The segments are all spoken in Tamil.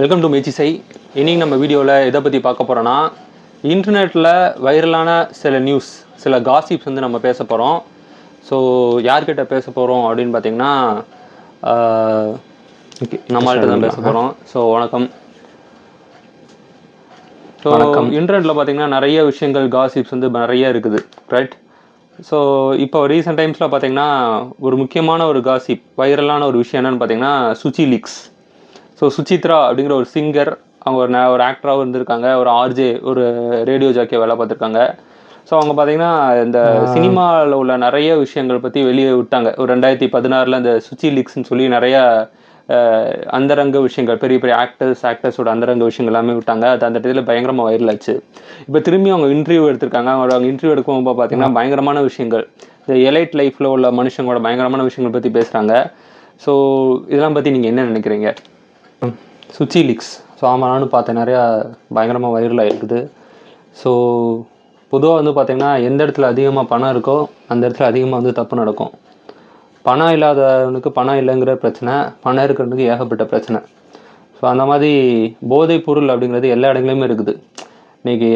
Welcome to மேச்சிசை. இன்னைக்கு நம்ம வீடியோவில் எதை பற்றி பார்க்க போகிறோன்னா, இன்டர்நெட்டில் வைரலான சில நியூஸ், சில காசிப்ஸ் வந்து நம்ம பேச போகிறோம். ஸோ யார்கிட்ட பேச போகிறோம் அப்படின்னு பார்த்தீங்கன்னா, நம்மள்கிட்ட தான் பேச போகிறோம். ஸோ வணக்கம். ஸோ இன்டர்நெட்டில் பார்த்தீங்கன்னா நிறைய விஷயங்கள் காசிப்ஸ் வந்து நிறைய இருக்குது, ரைட்? ஸோ இப்போ ரீசெண்ட் டைம்ஸில் பார்த்தீங்கன்னா ஒரு முக்கியமான ஒரு காசிப், வைரலான ஒரு விஷயம் என்னென்னு பார்த்தீங்கன்னா சுச்சி லீக்ஸ். ஸோ சுசித்ரா அப்படிங்கிற ஒரு சிங்கர், அவங்க ஒரு ஆக்டராகவும் இருந்திருக்காங்க, ஒரு ஆர்ஜே, ஒரு ரேடியோ ஜாக்கியை வேலை பார்த்துருக்காங்க. ஸோ அவங்க பார்த்தீங்கன்னா இந்த சினிமாவில் உள்ள நிறைய விஷயங்கள் பற்றி வெளியே விட்டாங்க. ஒரு 2016 இந்த சுச்சி லீக்ஸ்ன்னு சொல்லி நிறையா அந்தரங்க விஷயங்கள், பெரிய பெரிய ஆக்டர்ஸோட அந்தரங்க விஷயங்கள் எல்லாமே விட்டாங்க. அது அந்த இடத்துல பயங்கரமாக வைரல் ஆச்சு. இப்போ திரும்பி அவங்க இன்டர்வியூ எடுத்திருக்காங்க. அவங்க இன்டர்வியூ எடுக்கும்போது பார்த்தீங்கன்னா பயங்கரமான விஷயங்கள், இந்த எலைட் லைஃப்பில் உள்ள மனுஷங்களோட பயங்கரமான விஷயங்கள் பற்றி பேசுகிறாங்க. ஸோ இதெல்லாம் பற்றி நீங்கள் என்ன நினைக்கிறீங்க? சுச்சி லீக்ஸ். ஸோ ஆமாம், நானும் பார்த்தேன், நிறையா பயங்கரமாக வைரலாக இருக்குது. ஸோ பொதுவாக வந்து பார்த்திங்கன்னா எந்த இடத்துல அதிகமாக பணம் இருக்கோ அந்த இடத்துல அதிகமாக வந்து தப்பு நடக்கும். பணம் இல்லாதவனுக்கு பணம் இல்லைங்கிற பிரச்சனை, பணம் இருக்கிறவனுக்கு ஏகப்பட்ட பிரச்சனை. ஸோ அந்த மாதிரி போதைப் பொருள் அப்படிங்கிறது எல்லா இடங்களையுமே இருக்குது. இன்றைக்கி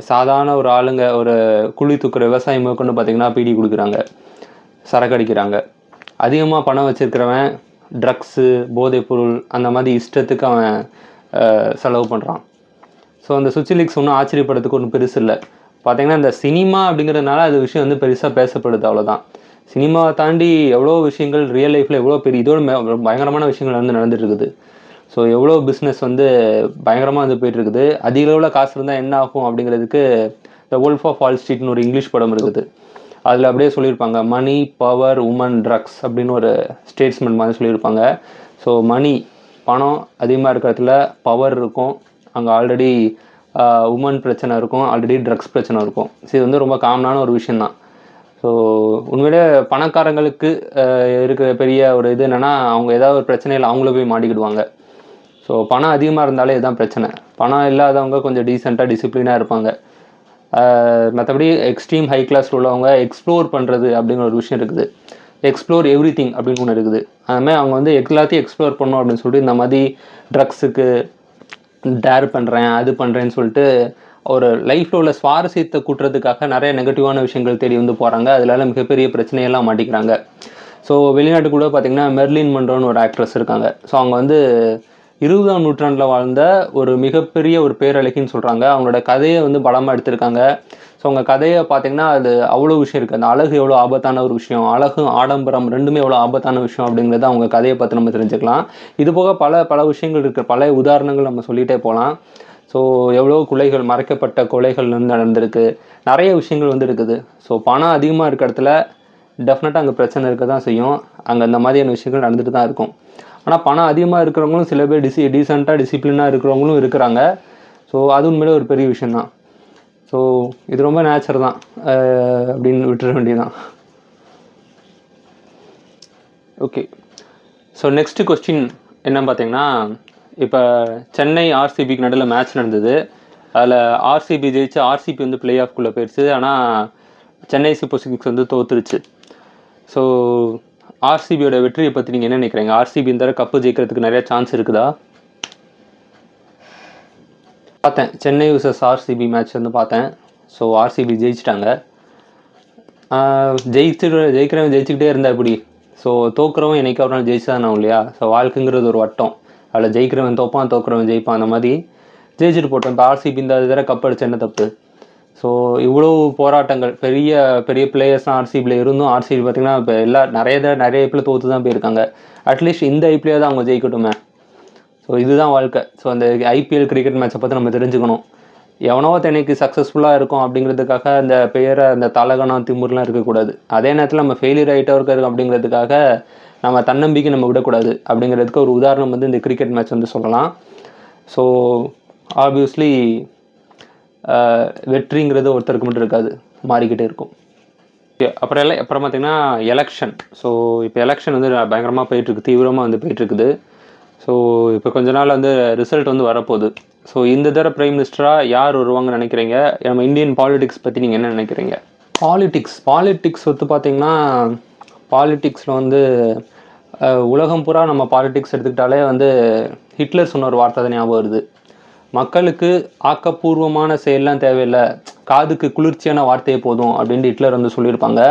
சாதாரண ஒரு ஆளுங்க, ஒரு குழி தூக்குற விவசாயம் மேற்கொண்டு பார்த்திங்கன்னா பீடி கொடுக்குறாங்க, சரக்கு அடிக்கிறாங்க. அதிகமாக பணம் வச்சுருக்கிறவன் ட்ரக்ஸு, போதைப்பொருள் அந்த மாதிரி இஷ்டத்துக்கு அவன் செலவு பண்ணுறான். ஸோ அந்த சுச்சி லீக்ஸ் ஒன்றும் ஆச்சரியப்படுறதுக்கு ஒன்றும் பெருசு இல்லை. பார்த்திங்கன்னா இந்த சினிமா அப்படிங்கிறதுனால அது விஷயம் வந்து பெருசாக பேசப்படுது, அவ்வளோதான். சினிமாவை தாண்டி எவ்வளோ விஷயங்கள் ரியல் லைஃப்பில் எவ்வளோ பெரிய இதோட பயங்கரமான விஷயங்கள் வந்து நடந்துட்டு இருக்குது. ஸோ எவ்வளோ பிஸ்னஸ் வந்து பயங்கரமாக வந்து போயிட்டுருக்குது. அதிக அளவில் காசு இருந்தால் என்ன ஆகும் அப்படிங்கிறதுக்கு த வோல்ஃப் ஆஃப் வால் ஸ்ட்ரீட்னு ஒரு இங்கிலீஷ் படம் இருக்குது. அதில் அப்படியே சொல்லியிருப்பாங்க, மணி, பவர், உமன், ட்ரக்ஸ் அப்படின்னு ஒரு ஸ்டேட்ஸ்மெண்ட் மாதிரி சொல்லியிருப்பாங்க. ஸோ மணி, பணம் அதிகமாக இருக்கிறதுல பவர் இருக்கும், அங்கே ஆல்ரெடி உமன் பிரச்சனை இருக்கும், ஆல்ரெடி ட்ரக்ஸ் பிரச்சனை இருக்கும். ஸோ இது வந்து ரொம்ப காமனான ஒரு விஷயந்தான். ஸோ உண்மையிலே பணக்காரங்களுக்கு இருக்கிற பெரிய ஒரு இது என்னென்னா, அவங்க ஏதாவது ஒரு பிரச்சனையில் அவங்கள போய் மாட்டிக்கிடுவாங்க. ஸோ பணம் அதிகமாக இருந்தாலே இதுதான் பிரச்சனை. பணம் இல்லாதவங்க கொஞ்சம் டீசெண்டாக டிசிப்ளினாக இருப்பாங்க. மற்றபடி எக்ஸ்ட்ரீம் ஹை கிளாஸ் உள்ளவங்க எக்ஸ்ப்ளோர் பண்ணுறது அப்படிங்கிற ஒரு விஷயம் இருக்குது. எக்ஸ்ப்ளோர் எவ்ரி திங் அப்படின்னு ஒன்று இருக்குது. அதுமாதிரி அவங்க வந்து எல்லாத்தையும் எக்ஸ்ப்ளோர் பண்ணணும் அப்படின்னு சொல்லிட்டு இந்த மாதிரி ட்ரக்ஸுக்கு டேர் பண்ணுறேன், அது பண்ணுறேன்னு சொல்லிட்டு ஒரு லைஃப்பில் உள்ள சுவாரஸ்யத்தை கூட்டுறதுக்காக நிறைய நெகட்டிவான விஷயங்கள் தேடி வந்து போகிறாங்க. அதனால மிகப்பெரிய பிரச்சனையெல்லாம் மாட்டிக்கிறாங்க. ஸோ வெளிநாட்டுக்குள்ளே பார்த்திங்கன்னா மெர்லின் மன்ரோன்னு ஒரு ஆக்ட்ரஸ் இருக்காங்க. ஸோ அவங்க வந்து 20ஆம் நூற்றாண்டில் வாழ்ந்த ஒரு மிகப்பெரிய ஒரு பேரழகின்னு சொல்கிறாங்க. அவங்களோட கதையை வந்து படமாக எடுத்திருக்காங்க. ஸோ அவங்க கதையை பார்த்திங்கன்னா அது அவ்வளோ விஷயம் இருக்குது. அந்த அழகு எவ்வளோ ஆபத்தான ஒரு விஷயம், அழகும் ஆடம்பரம் ரெண்டுமே எவ்வளோ ஆபத்தான விஷயம் அப்படிங்கிறத அவங்க கதையை பார்த்து நம்ம தெரிஞ்சுக்கலாம். இது போக பல விஷயங்கள் இருக்குது, பல உதாரணங்கள் நம்ம சொல்லிகிட்டே போகலாம். ஸோ எவ்வளோ கொலைகள், மறைக்கப்பட்ட கொலைகள் வந்து நடந்திருக்கு, நிறைய விஷயங்கள் வந்து இருக்குது. ஸோ பணம் அதிகமாக இருக்கிற இடத்துல டெஃபினட்டாக அங்கே பிரச்சனை இருக்க தான் செய்யும். அங்கே அந்த மாதிரியான விஷயங்கள் நடந்துட்டு தான் இருக்கும். ஆனால் பணம் அதிகமாக இருக்கிறவங்களும் சில பேர் டீசெண்டாக டிசிப்ளினாக இருக்கிறவங்களும் இருக்கிறாங்க. ஸோ அது உண்மையிலே ஒரு பெரிய விஷயந்தான். ஸோ இது ரொம்ப நேச்சர் தான் அப்படின்னு விட்டுற வேண்டியதான். ஓகே, ஸோ நெக்ஸ்ட் கொஸ்டின் என்னன்னு பார்த்தீங்கன்னா, இப்போ சென்னை ஆர்சிபிக்கு நடுவில் மேட்ச் நடந்தது. அதில் ஆர்சிபி ஜெயிச்சு ஆர்சிபி வந்து பிளே ஆஃப்குள்ளே போயிடுச்சு. ஆனால் சென்னை சூப்பர் கிங்ஸ் வந்து தோத்துருச்சு. ஸோ ஆர்சிபியோட வெற்றியை பற்றி நீங்கள் என்ன நினைக்கிறீங்க? ஆர்சிபி இந்த கப்பு ஜெயிக்கிறதுக்கு நிறைய சான்ஸ் இருக்குதா? பார்த்தேன், சென்னை vs ஆர்சிபி மேட்ச் வந்து பார்த்தேன். ஸோ ஆர்சிபி ஜெயிச்சிட்டாங்க. ஜெயிக்கிறவன் ஜெயிச்சுக்கிட்டே இருந்தால் எப்படி? ஸோ தோக்குறவன் என்னைக்கு ஒரு நாள் ஜெயிச்சு தானே இல்லையா? ஸோ வாழ்க்கைங்கிறது ஒரு வட்டம். அதில் ஜெயிக்கிறவன் தோப்பான், தோக்குறவன் ஜெயிப்பான். அந்த மாதிரி ஜெயிச்சுட்டு போட்டோம். இப்போ ஆர்சிபி இந்த தடவை கப் அடிச்சு என்ன தப்பு? ஸோ இவ்வளோ போராட்டங்கள், பெரிய பெரிய பிளேயர்ஸ்லாம் ஆர்சிபியில் இருந்தும் ஆர்சிபி பார்த்திங்கன்னா இப்போ நிறைய ஐபிஎல் தோற்று தான் போயிருக்காங்க. அட்லீஸ்ட் இந்த ஐபிஎல் தான் அவங்க ஜெயிக்கட்டுமே. ஸோ இதுதான் வாழ்க்கை. ஸோ அந்த ஐபிஎல் கிரிக்கெட் மேட்சை பற்றி நம்ம தெரிஞ்சுக்கணும். எவனோ தென்னைக்கு சக்ஸஸ்ஃபுல்லாக இருக்கும் அப்படிங்கிறதுக்காக அந்த பெயரை, அந்த தலகணம், திமுறலாம் இருக்கக்கூடாது. அதே நேரத்தில் நம்ம ஃபெயிலியர் ஆகிட்டே இருக்காரு அப்படிங்கிறதுக்காக நம்ம தன்னம்பிக்கை நம்ம விடக்கூடாது. அப்படிங்கிறதுக்கு ஒரு உதாரணம் வந்து இந்த கிரிக்கெட் மேட்ச் வந்து சொல்லலாம். ஸோ ஆப்வியஸ்லி வெற்றிங்கிறது ஒருத்தருக்கு மட்டும் இருக்காது, மாறிக்கிட்டே இருக்கும். அப்புறம் பார்த்திங்கன்னா எலெக்ஷன். ஸோ இப்போ எலெக்ஷன் வந்து பயங்கரமாக போயிட்டுருக்கு, தீவிரமாக வந்து போயிட்டுருக்குது. ஸோ இப்போ கொஞ்ச நாள் வந்து ரிசல்ட் வந்து வரப்போகுது. ஸோ இந்த தடவை பிரைம் மினிஸ்டராக யார் வருவாங்கன்னு நினைக்கிறீங்க? நம்ம இந்தியன் பாலிடிக்ஸ் பற்றி நீங்கள் என்ன நினைக்கிறீங்க? பாலிடிக்ஸ் வந்து பார்த்திங்கன்னா பாலிடிக்ஸில் வந்து உலகம் பூரா நம்ம பாலிடிக்ஸ் எடுத்துக்கிட்டாலே வந்து ஹிட்லர் சொன்ன ஒரு வார்த்தை தான் ஞாபகம் வருது. மக்களுக்கு ஆக்கப்பூர்வமான செயல்லாம் தேவையில்லை, காதுக்கு குளிர்ச்சியான வார்த்தையே போதும் அப்படின்ட்டு ஹிட்லர் வந்து சொல்லியிருப்பாங்க.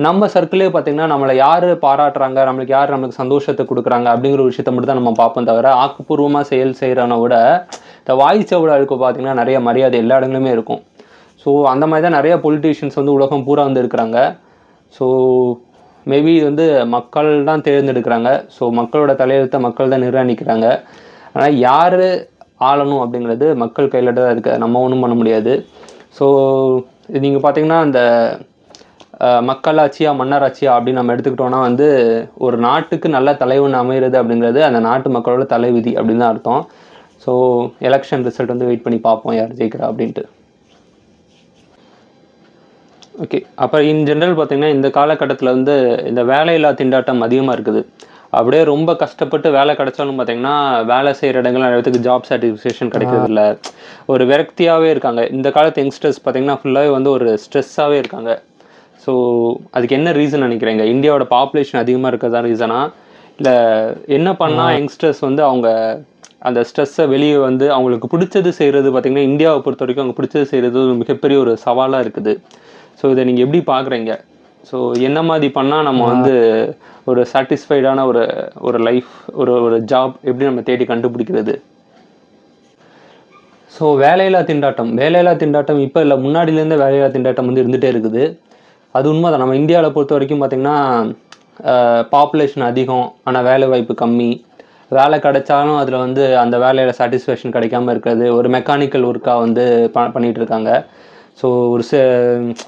நம்ம சர்க்கிளே பார்த்தீங்கன்னா நம்மளை யார் பாராட்டுறாங்க, நம்மளுக்கு சந்தோஷத்தை கொடுக்குறாங்க அப்படிங்கிற ஒரு விஷயத்த மட்டும் தான் நம்ம பார்ப்போம் தவிர, ஆக்கப்பூர்வமாக செயல் செய்கிறவனை விட இந்த வாய்ச்சவடாளுக்கு பார்த்தீங்கன்னா நிறைய மரியாதை எல்லா இடங்களுமே இருக்கும். ஸோ அந்த மாதிரி தான் நிறைய பொலிட்டீஷியன்ஸ் வந்து உலகம் பூரா வந்து இருக்கிறாங்க. ஸோ மேபி வந்து மக்கள் தான் தேர்ந்தெடுக்கிறாங்க. ஸோ மக்களோட தலையெழுத்தை மக்கள் தான் நிர்ணயிக்கிறாங்க. ஆனால் யார் ஆளணும் அப்படிங்கிறது மக்கள் கையில் தான் இருக்குது, நம்ம ஒன்றும் பண்ண முடியாது. ஸோ நீங்கள் பார்த்தீங்கன்னா அந்த மக்களாட்சியா மன்னராட்சியா அப்படின்னு நம்ம எடுத்துக்கிட்டோன்னா வந்து ஒரு நாட்டுக்கு நல்ல தலைவன் அமைகிறது அப்படிங்கிறது அந்த நாட்டு மக்களோட தலைவிதி அப்படின்னு தான் அர்த்தம். ஸோ எலெக்ஷன் ரிசல்ட் வந்து வெயிட் பண்ணி பார்ப்போம் யார் ஜெயிக்கிறா அப்படின்ட்டு. ஓகே, அப்போ இன் ஜென்ரல் பார்த்திங்கன்னா இந்த காலகட்டத்தில் வந்து இந்த வேலையில்லா திண்டாட்டம் அதிகமாக இருக்குது. அப்படியே ரொம்ப கஷ்டப்பட்டு வேலை கிடைச்சாலும் பார்த்திங்கன்னா வேலை செய்கிற இடங்கள் நிறைய பேருக்கு ஜாப் சாட்டிஸ்ஃபேக்ஷன் கிடைக்கிறது இல்லை, ஒரு விரக்தியாகவே இருக்காங்க. இந்த காலத்து யங்ஸ்டர்ஸ் பார்த்திங்கன்னா ஃபுல்லாகவே வந்து ஒரு ஸ்ட்ரெஸ்ஸாகவே இருக்காங்க. ஸோ அதுக்கு என்ன ரீசன் நினைக்கிறீங்க? இந்தியாவோட பாப்புலேஷன் அதிகமாக இருக்கிறதா ரீசனா, இல்லை என்ன பண்ணால் யங்ஸ்டர்ஸ் வந்து அவங்க அந்த ஸ்ட்ரெஸ்ஸை வெளியே வந்து அவங்களுக்கு பிடிச்சது செய்கிறது? பார்த்திங்கன்னா இந்தியாவை பொறுத்த வரைக்கும் அவங்க பிடிச்சது செய்கிறது ஒரு மிகப்பெரிய ஒரு சவாலாக இருக்குது. ஸோ இதை நீங்கள் எப்படி பார்க்குறீங்க? ஸோ என்ன மாதிரி பண்ணால் நம்ம வந்து ஒரு சாட்டிஸ்ஃபைடான ஒரு லைஃப், ஒரு ஜாப் எப்படி நம்ம தேடி கண்டுபிடிக்கிறது? ஸோ வேலையில்லா திண்டாட்டம் இப்போ இல்லை, முன்னாடியிலேருந்து வேலையில்லா திண்டாட்டம் வந்து இருந்துகிட்டே இருக்குது. அது உண்மை தான். நம்ம இந்தியாவில் பொறுத்த வரைக்கும் பார்த்திங்கன்னா பாப்புலேஷன் அதிகம், ஆனால் வேலை வாய்ப்பு கம்மி. வேலை கிடைச்சாலும் அதில் வந்து அந்த வேலையில் சாட்டிஸ்ஃபேக்ஷன் கிடைக்காமல் இருக்கிறது, ஒரு மெக்கானிக்கல் ஒர்க்காக வந்து பண்ணிகிட்டு இருக்காங்க. ஸோ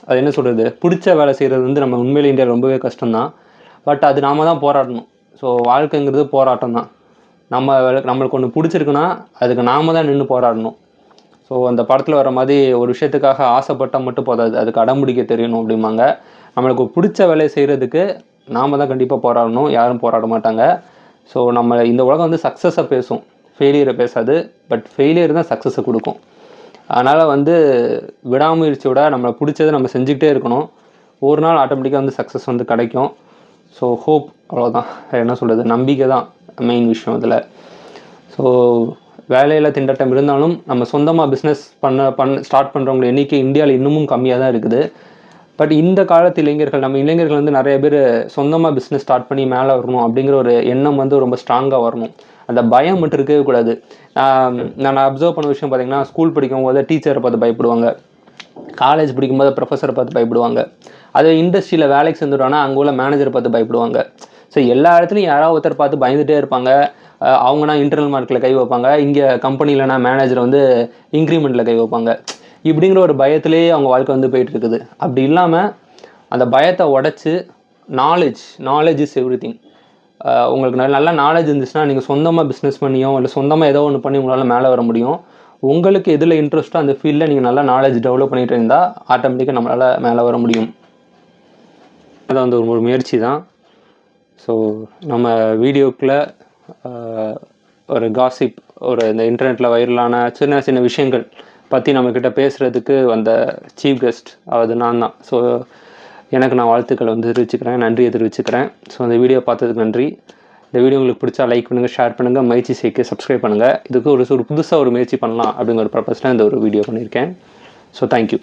அது என்ன சொல்கிறது, பிடிச்ச வேலை செய்கிறது வந்து நம்ம உண்மையிலே இந்தியாவில் ரொம்பவே கஷ்டம்தான். பட் அது நாம் தான் போராடணும். ஸோ வாழ்க்கைங்கிறது போராட்டம் தான். நம்மளுக்கு ஒன்று பிடிச்சிருக்குன்னா அதுக்கு நாம் தான் நின்று போராடணும். ஸோ அந்த படத்தில் வர மாதிரி ஒரு விஷயத்துக்காக ஆசைப்பட்டால் மட்டும் போதாது, அதுக்கு அடம்பிடிக்க தெரியணும் அப்படிம்பாங்க. நம்மளுக்கு பிடிச்ச வேலையை செய்கிறதுக்கு நாம் தான் கண்டிப்பாக போராடணும், யாரும் போராட மாட்டாங்க. ஸோ நம்ம இந்த உலகம் வந்து சக்ஸஸை பேசும், ஃபெயிலியரை பேசாது. பட் ஃபெயிலியர் தான் சக்ஸஸை கொடுக்கும். அதனால் வந்து விடாமுயற்சியோட நம்மளை பிடிச்சதை நம்ம செஞ்சுக்கிட்டே இருக்கணும். ஒரு நாள் ஆட்டோமேட்டிக்காக வந்து சக்ஸஸ் வந்து கிடைக்கும். ஸோ ஹோப், அவ்வளோதான். என்ன சொல்கிறது, நம்பிக்கை தான் மெயின் விஷயம் இதில். ஸோ வேலையில் திண்டாட்டம் இருந்தாலும் நம்ம சொந்தமாக பிஸ்னஸ் ஸ்டார்ட் பண்ணுறவங்க எண்ணிக்கை இந்தியாவில் இன்னமும் கம்மியாக தான் இருக்குது. பட் இந்த காலத்து நம்ம இளைஞர்கள் வந்து நிறைய பேர் சொந்தமாக பிஸ்னஸ் ஸ்டார்ட் பண்ணி மேலே வரணும் அப்படிங்கிற ஒரு எண்ணம் வந்து ரொம்ப ஸ்ட்ராங்காக வரணும். அந்த பயம் மட்டும் இருக்கவே கூடாது. நான் அப்சர்வ் பண்ண விஷயம் பார்த்திங்கன்னா, ஸ்கூல் படிக்கும் போது டீச்சரை பார்த்து பயப்படுவாங்க, காலேஜ் படிக்கும்போது ப்ரொஃபஸரை பார்த்து பயப்படுவாங்க. அது இண்டஸ்ட்ரியில் வேலைக்கு சேர்ந்துட்டாங்கன்னா அங்கே உள்ள மேனேஜரை பார்த்து பயப்படுவாங்க. ஸோ எல்லா இடத்துலையும் யாராவது ஒருத்தர் பார்த்து பயந்துகிட்டே இருப்பாங்க. அவங்கன்னா இன்டர்னல் மார்க்கில் கை வைப்பாங்க, இங்கே கம்பெனிலனா மேனேஜர் வந்து இன்க்ரிமெண்ட்டில் கை வைப்பாங்க. இப்படிங்கிற ஒரு பயத்திலேயே அவங்க வாழ்க்கை வந்து போயிட்டு இருக்குது. அப்படி இல்லாமல் அந்த பயத்தை உடச்சி நாலேஜ் இஸ் எவ்ரிதிங். உங்களுக்கு நல்ல நாலேஜ் இருந்துச்சுன்னா நீங்கள் சொந்தமாக பிஸ்னஸ் பண்ணியோ இல்லை சொந்தமாக ஏதோ ஒன்று பண்ணி உங்களால் மேலே வர முடியும். உங்களுக்கு எதில் இன்ட்ரெஸ்ட்டோ அந்த ஃபீல்டில் நீங்கள் நல்லா நாலேஜ் டெவலப் பண்ணிகிட்டு இருந்தால் ஆட்டோமேட்டிக்காக நம்மளால் மேலே வர முடியும். அது வந்து ஒரு முயற்சி தான். ஸோ நம்ம வீடியோக்குள்ளே ஒரு காசிப், இந்த இன்டர்நெட்டில் வைரலான சின்ன சின்ன விஷயங்கள் பற்றி நம்மக்கிட்ட பேசுகிறதுக்கு வந்த சீஃப் கெஸ்ட் அது நான் தான். ஸோ எனக்கு நான் வாழ்த்துக்களை வந்து தெரிவிச்சுக்கிறேன், நன்றியை தெரிவிச்சுக்கிறேன். ஸோ அந்த வீடியோ பார்த்ததுக்கு நன்றி. இந்த வீடியோ உங்களுக்கு பிடிச்சா லைக் பண்ணுங்கள், ஷேர் பண்ணுங்கள், முயற்சி செய்ய சப்ஸ்கிரைப் பண்ணுங்கள். இதுக்கு ஒரு புதுசாக ஒரு முயற்சி பண்ணலாம் அப்படிங்கிற ஒரு பர்பஸில் இந்த ஒரு வீடியோ பண்ணியிருக்கேன். So thank you.